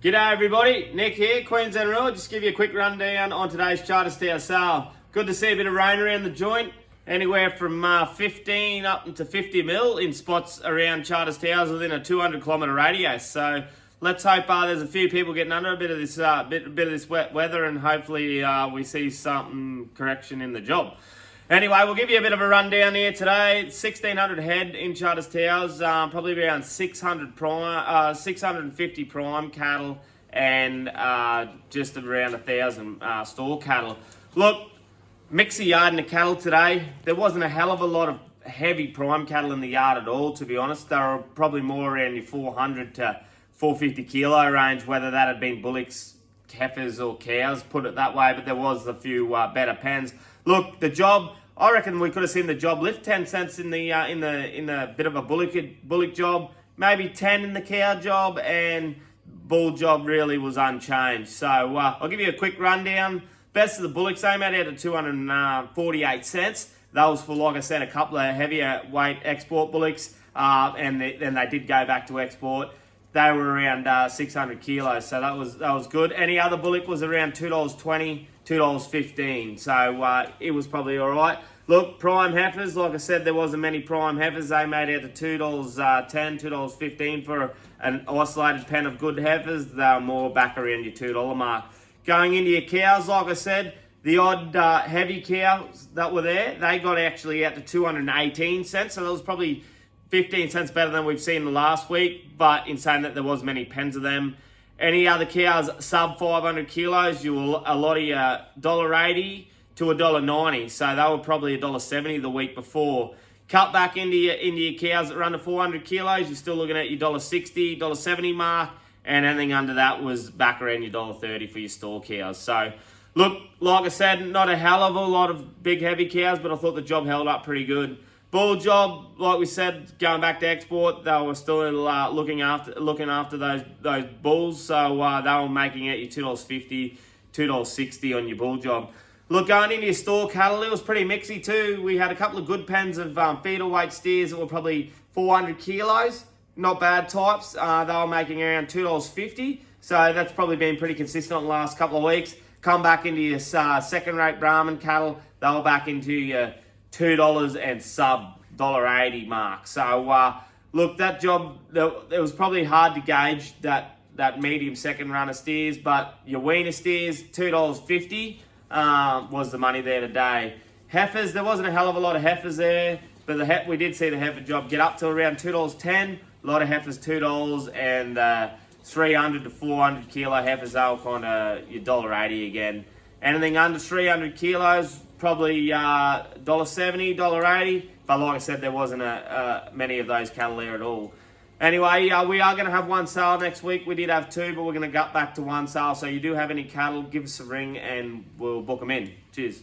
G'day everybody, Nick here, Queensland Rural. Just give you a quick rundown on today's Charter Steer sale. Good to see a bit of rain around the joint, anywhere from 15 up to 50 mil in spots around Charter Steers within a 200 kilometre radius. So let's hope there's a few people getting under a bit of this bit of this wet weather, and hopefully we see some correction in the job. Anyway, we'll give you a bit of a rundown here today. 1,600 head in Charter Towers, probably around 650 prime cattle, and just around 1,000 store cattle. Look, mix the yard in the cattle today. There wasn't a hell of a lot of heavy prime cattle in the yard at all, to be honest. They were probably more around your 400 to 450 kilo range, whether that had been bullocks, heifers or cows, put it that way, but there was a few better pens. Look, the job, I reckon we could have seen the job lift 10 cents in the bit of a bullock job, maybe 10 in the cow job, and bull job really was unchanged. So I'll give you a quick rundown. Best of the bullocks, they made out at 248 cents. That was for, like I said, a couple of heavier weight export bullocks, and then they did go back to export. They were around 600 kilos, so that was good. Any other bullock was around $2.20, $2.15, so it was probably all right. Look, prime heifers, like I said, there wasn't many prime heifers. They made out to $2.10, $2.15 for an isolated pen of good heifers. They were more back around your $2 mark. Going into your cows, like I said, the odd heavy cows that were there, they got actually out to 218 cents, so that was probably 15 cents better than we've seen the last week, but in saying that there was many pens of them. Any other cows sub 500 kilos, you will a lot of your $1.80 to $1.90, so they were probably $1.70 the week before. Cut back into your cows that run to 400 kilos, you're still looking at your $1.60, $1.70 mark, and anything under that was back around your $1.30 for your store cows. So look, like I said, not a hell of a lot of big heavy cows, but I thought the job held up pretty good. Bull job, like we said, going back to export, they were still looking after those bulls, so they were making it your $2.50, $2.60 on your bull job. Look, going into your store cattle, it was pretty mixy too. We had a couple of good pens of feeder weight steers that were probably 400 kilos, not bad types. They were making around $2.50, so that's probably been pretty consistent the last couple of weeks. Come back into your second-rate Brahman cattle, they were back into your $2 and sub $1.80 mark. So look, that job, it was probably hard to gauge that medium second runner steers, but your weaner steers, $2.50 was the money there today. Heifers, there wasn't a hell of a lot of heifers there, but we did see the heifer job get up to around $2.10. A lot of heifers $2, and 300 to 400 kilo heifers, they were kind of your $1.80 again. Anything under 300 kilos, probably $1.70, $1.80, but like I said, there wasn't many of those cattle there at all. Anyway, we are going to have one sale next week. We did have two, but we're going to gut back to one sale. So you do have any cattle, give us a ring and we'll book them in. Cheers.